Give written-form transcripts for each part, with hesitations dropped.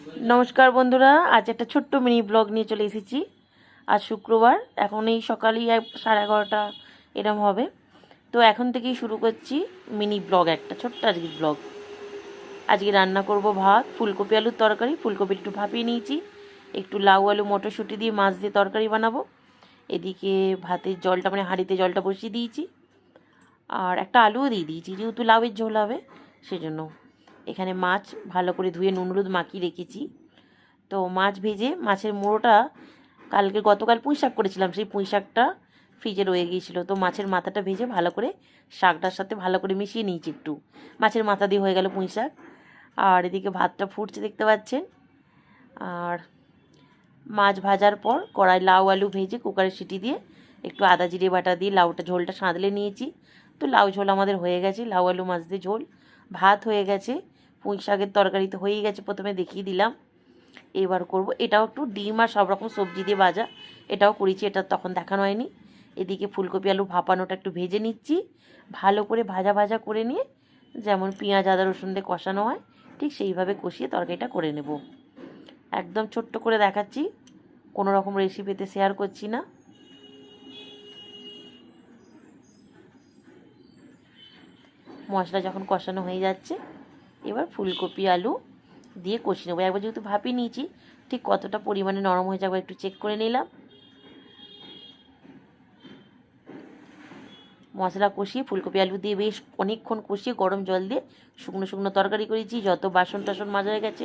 নমস্কার বন্ধুরা, আজ একটা ছোট্ট মিনি ব্লগ নিয়ে চলে এসেছি। আজ শুক্রবার, এখন এই সকালেই 11:30 এরম হবে। তো এখন থেকেই শুরু করছি মিনি ব্লগ, একটা ছোট্ট আজকের ব্লগ। আজকে রান্না করব ভাত, ফুলকপি আলুর তরকারি। ফুলকপি একটু ভাপিয়ে নিয়েছি, একটু লাউ আলু মটরশুঁটি দিয়ে মাছ দিয়ে তরকারি বানাবো। এদিকে ভাতের জলটা মানে হাঁড়িতে জলটা বসিয়ে দিয়েছি, আর একটা আলুও দিয়ে দিয়েছি, যেহেতু লাউয়ের ঝোল হবে সেজন্য। এখানে মাছ ভালো করে ধুয়ে নুন হলুদ মাখিয়ে রেখেছি। তো মাছ ভেজে মাছের মুড়োটা গতকাল পুঁই শাক করেছিলাম, সেই পুঁই শাকটা ফ্রিজে রয়ে গিয়েছিলো। তো মাছের মাথাটা ভেজে ভালো করে শাকটার সাথে ভালো করে মিশিয়ে নিয়েছি একটু। মাছের মাথা দিয়ে হয়ে গেল পুঁই শাক। আর এদিকে ভাতটা ফুটছে দেখতে পাচ্ছেন। আর মাছ ভাজার পর কড়াই লাউ আলু ভেজে কুকারে সিটি দিয়ে একটু আদা জিরে বাটা দিয়ে লাউটা ঝোলটা সাঁতলে নিয়েছি। তো লাউ ঝোল আমাদের হয়ে গেছে, লাউ আলু মাছ দিয়ে ঝোল। ভাত হয়ে গেছে, পুঁই শাকের তরকারি তো হয়েই গেছে, প্রথমে দেখিয়ে দিলাম। এবার করব এটাও একটু ডিম আর সব রকম সবজি দিয়ে ভাজা, এটাও করেছি, এটা তখন দেখানো হয়নি। এদিকে ফুলকপি আলু ভাপানোটা একটু ভেজে নিচ্ছি, ভালো করে ভাজা ভাজা করে নিয়ে যেমন পেঁয়াজ আদা রসুন দিয়ে কষানো হয় ঠিক সেইভাবে কষিয়ে তরকারিটা করে নেব। একদম ছোট্ট করে দেখাচ্ছি, কোনো রকম রেসিপিতে শেয়ার করছি না। মশলা যখন কষানো হয়ে যাচ্ছে, এবার ফুলকপি আলু দিয়ে কষিয়ে নেবো। একবার যেহেতু ভাপিয়ে নিয়েছি, ঠিক কতটা পরিমাণে নরম হয়ে যাবে একটু চেক করে নিলাম। মশলা কষিয়ে ফুলকপি আলু দিয়ে বেশ অনেকক্ষণ কষিয়ে গরম জল দিয়ে শুকনো শুকনো তরকারি করেছি। যত বাসন টাসন মাজা হয়ে গেছে,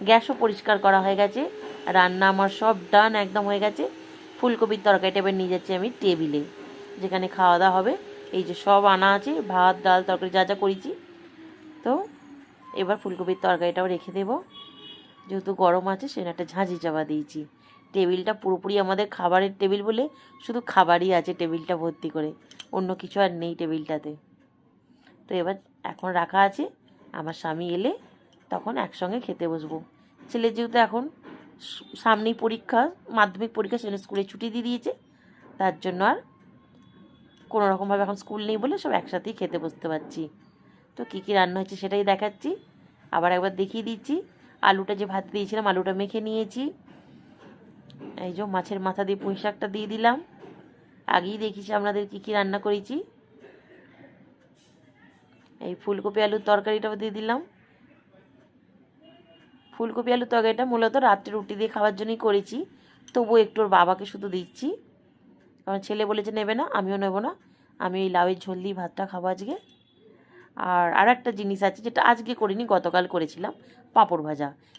গ্যাসও পরিষ্কার করা হয়ে গেছে, রান্না আমার সব ডান একদম হয়ে গেছে। ফুলকপির তরকারিটা এবার নিয়ে যাচ্ছি আমি টেবিলে, যেখানে খাওয়া দাওয়া হবে। এই যে সব আনা আছে, ভাত ডাল তরকারি যা যা করেছি। তো এবার ফুলকপির তরকারিটাও রেখে দেবো, যেহেতু গরম আছে সেটা একটা ঝাঁঝি চাপা দিয়েছি। টেবিলটা পুরোপুরি আমাদের খাবারের টেবিল বলে শুধু খাবারই আছে টেবিলটা ভর্তি করে, অন্য কিছু আর নেই টেবিলটাতে। তো এবার এখন রাখা আছে, আমার স্বামী এলে তখন একসঙ্গে খেতে বসবো। ছেলের যেহেতু এখন সামনেই পরীক্ষা, মাধ্যমিক পরীক্ষা, সেটা স্কুলে ছুটি দিয়ে দিয়েছে, তার জন্য আর কোনো রকমভাবে এখন স্কুল নেই বলে সব একসাথেই খেতে বসতে পারছি। তো কী কী রান্না হচ্ছে সেটাই দেখাচ্ছি, আবার একবার দেখিয়ে দিচ্ছি। আলুটা যে ভাত দিয়েছিলাম আলুটা মেখে নিয়েছি। এই যে মাছের মাথা দিয়ে পুঁই শাকটা দিয়ে দিলাম। আগেই দেখিয়েছি আপনাদের কী কী রান্না করেছি। এই ফুলকপি আলুর তরকারিটাও দিয়ে দিলাম। ফুলকপি আলুর তরকারিটা মূলত রাত্রে রুটি দিয়ে খাওয়ার জন্যই করেছি, তবুও একটু ওর বাবাকে শুধু দিচ্ছি, কারণ ছেলে বলেছে নেবে না, আমিও নেব না। আমি এই লাউয়ের ঝোল দিয়ে ভাতটা খাবো আজকে। আর একটা জিনিস আছে যেটা আজকে করিনি, গতকাল করেছিলাম, পাঁপড় ভাজা।